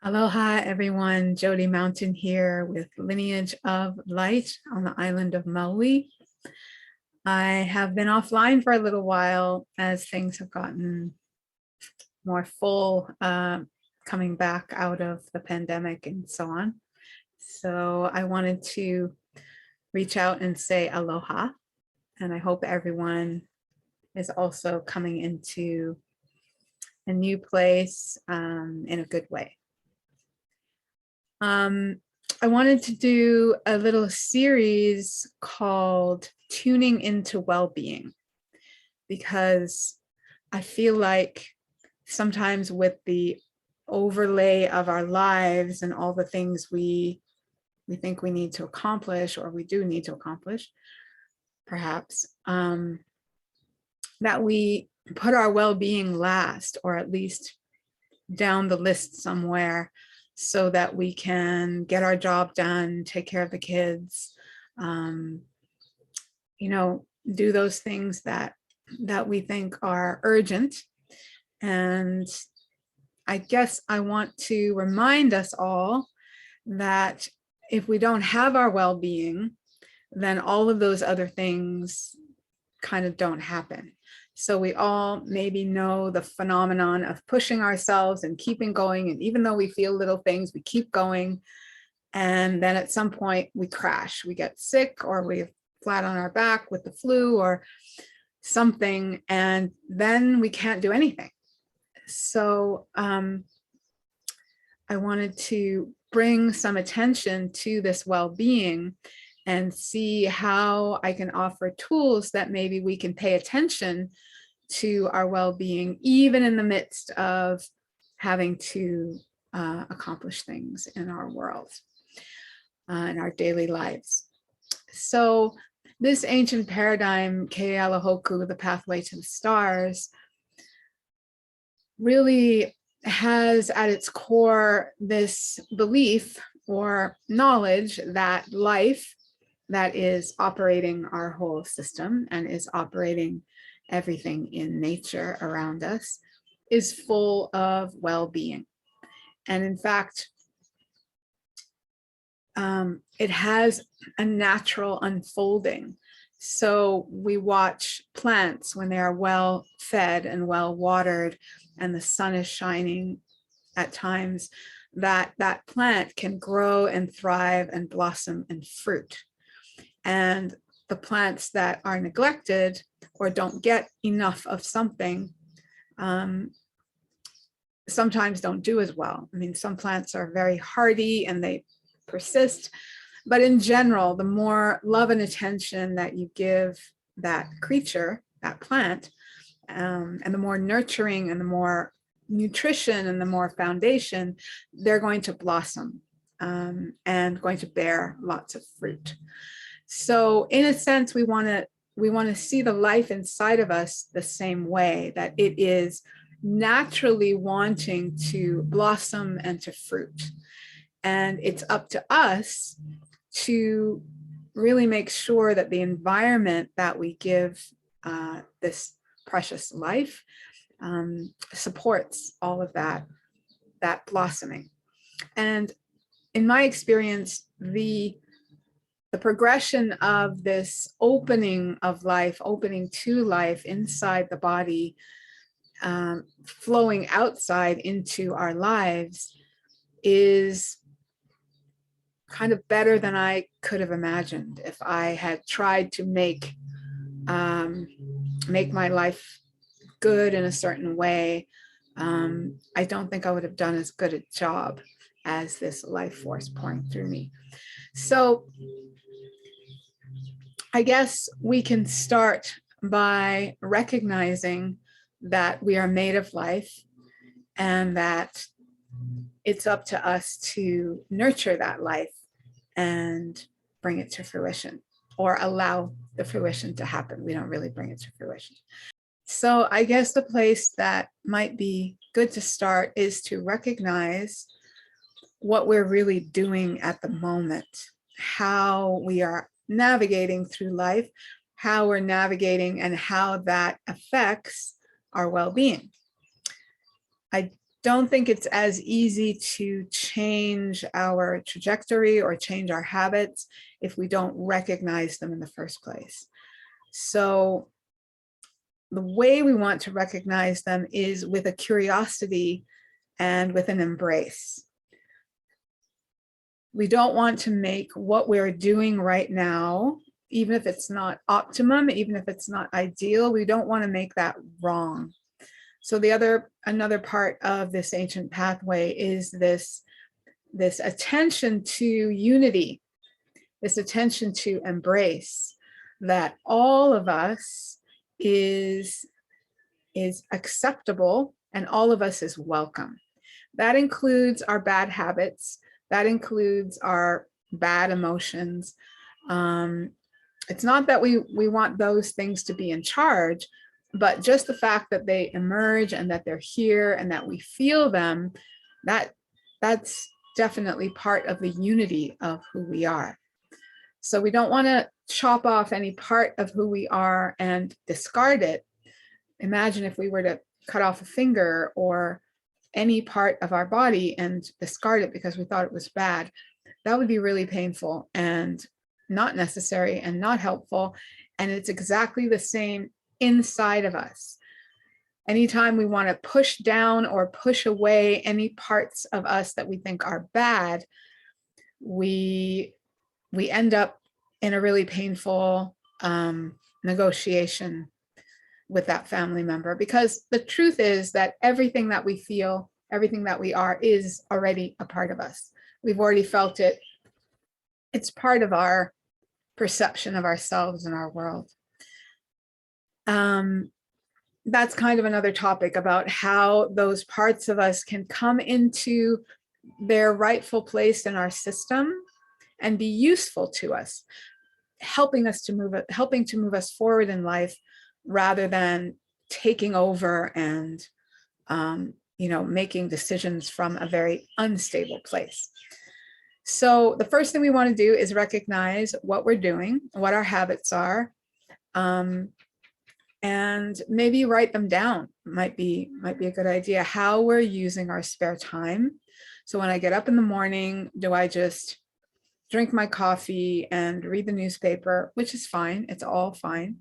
Aloha, everyone. Jody Mountain here with Lineage of Light on the island of Maui. I have been offline for a little while as things have gotten more full, coming back out of the pandemic and so on. So I wanted to reach out and say aloha, and I hope everyone is also coming into a new place in a good way. I wanted to do a little series called Tuning into Wellbeing, because I feel like sometimes with the overlay of our lives and all the things we think we need to accomplish, or we do need to accomplish, perhaps, that we put our well-being last, or at least down the list somewhere, so that we can get our job done, take care of the kids, do those things that we think are urgent. And I guess I want to remind us all that if we don't have our well-being, then all of those other things kind of don't happen. So we all maybe know the phenomenon of pushing ourselves and keeping going. And even though we feel little things, we keep going. And then at some point we crash, we get sick, or we're flat on our back with the flu or something, and then we can't do anything. So I wanted to bring some attention to this well-being and see how I can offer tools that maybe we can pay attention to our well-being, even in the midst of having to accomplish things in our world, in our daily lives. So this ancient paradigm, Kealahoku, the pathway to the stars, really has at its core this belief or knowledge that life that is operating our whole system and is operating everything in nature around us is full of well-being. And in fact, it has a natural unfolding. So we watch plants when they are well fed and well watered and the sun is shining at times, that plant can grow and thrive and blossom and fruit. And the plants that are neglected or don't get enough of something sometimes don't do as well. I mean, some plants are very hardy and they persist, but in general, the more love and attention that you give that creature, that plant, and the more nurturing and the more nutrition and the more foundation, they're going to blossom and going to bear lots of fruit. So in a sense, we want to see the life inside of us the same way, that it is naturally wanting to blossom and to fruit. And it's up to us to really make sure that the environment that we give this precious life supports all of that blossoming. And in my experience, the progression of this opening of life, opening to life inside the body, flowing outside into our lives, is kind of better than I could have imagined. If I had tried to make my life good in a certain way, I don't think I would have done as good a job as this life force pouring through me. So I guess we can start by recognizing that we are made of life and that it's up to us to nurture that life and bring it to fruition, or allow the fruition to happen. We don't really bring it to fruition. So I guess the place that might be good to start is to recognize what we're really doing at the moment, how we are navigating through life, how we're navigating, and how that affects our well-being. I don't think it's as easy to change our trajectory or change our habits if we don't recognize them in the first place. So the way we want to recognize them is with a curiosity and with an embrace. We don't want to make what we're doing right now, even if it's not optimum, even if it's not ideal, we don't want to make that wrong. So another part of this ancient pathway is this attention to unity, this attention to embrace that all of us is acceptable and all of us is welcome. That includes our bad habits. That includes our bad emotions. It's not that we want those things to be in charge, but just the fact that they emerge and that they're here and that we feel them, that's definitely part of the unity of who we are. So we don't want to chop off any part of who we are and discard it. Imagine if we were to cut off a finger or any part of our body and discard it because we thought it was bad. That would be really painful and not necessary and not helpful. And it's exactly the same inside of us. Anytime we want to push down or push away any parts of us that we think are bad, we end up in a really painful negotiation with that family member, because the truth is that everything that we feel, everything that we are is already a part of us. We've already felt it. It's part of our perception of ourselves and our world. That's kind of another topic about how those parts of us can come into their rightful place in our system and be useful to us, helping to move us forward in life rather than taking over and making decisions from a very unstable place. So the first thing we want to do is recognize what we're doing, what our habits are, and maybe write them down. Might be a good idea. How we're using our spare time. So when I get up in the morning, do I just drink my coffee and read the newspaper, which is fine. It's all fine.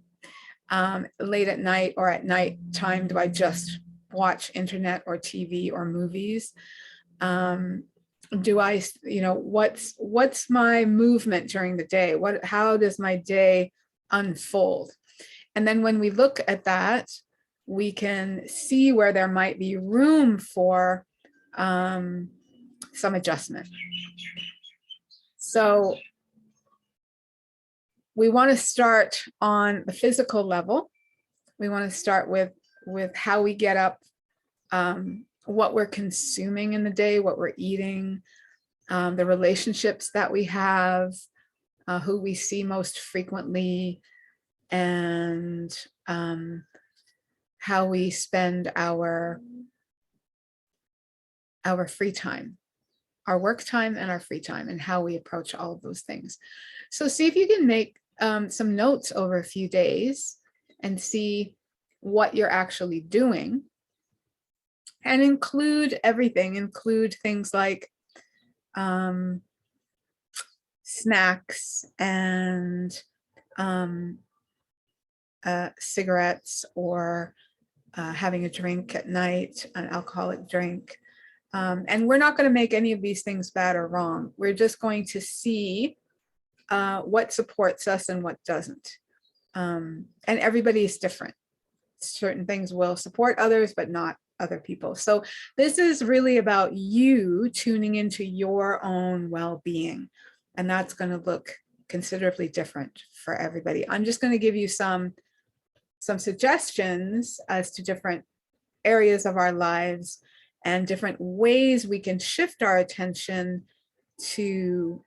Late at night or at night time, do I just watch internet or TV or movies? Do I, what's my movement during the day? How does my day unfold? And then when we look at that, we can see where there might be room for some adjustment. So we want to start on the physical level. We want to start with how we get up, what we're consuming in the day, what we're eating, the relationships that we have, who we see most frequently, and how we spend our free time, our work time and our free time, and how we approach all of those things. So see if you can make some notes over a few days and see what you're actually doing, and include everything. Include things like snacks and cigarettes, or having a drink at night, an alcoholic drink. And we're not going to make any of these things bad or wrong. We're just going to see what supports us and what doesn't. And everybody is different. Certain things will support others, but not other people. So this is really about you tuning into your own well-being. And that's going to look considerably different for everybody. I'm just going to give you some suggestions as to different areas of our lives and different ways we can shift our attention to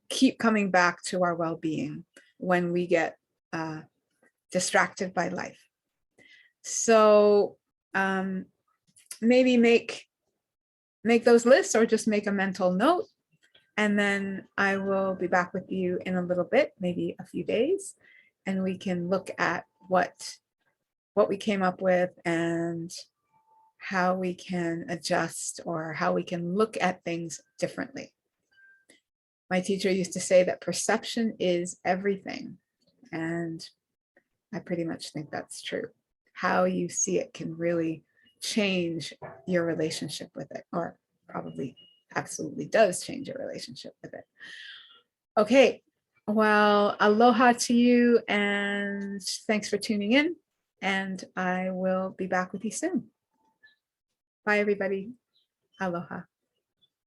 keep coming back to our well-being when we get distracted by life. So maybe make those lists, or just make a mental note, and then I will be back with you in a little bit, maybe a few days, and we can look at what we came up with and how we can adjust or how we can look at things differently. My teacher used to say that perception is everything. And I pretty much think that's true. How you see it can really change your relationship with it, or probably absolutely does change your relationship with it. Okay, well, aloha to you, and thanks for tuning in. And I will be back with you soon. Bye, everybody. Aloha.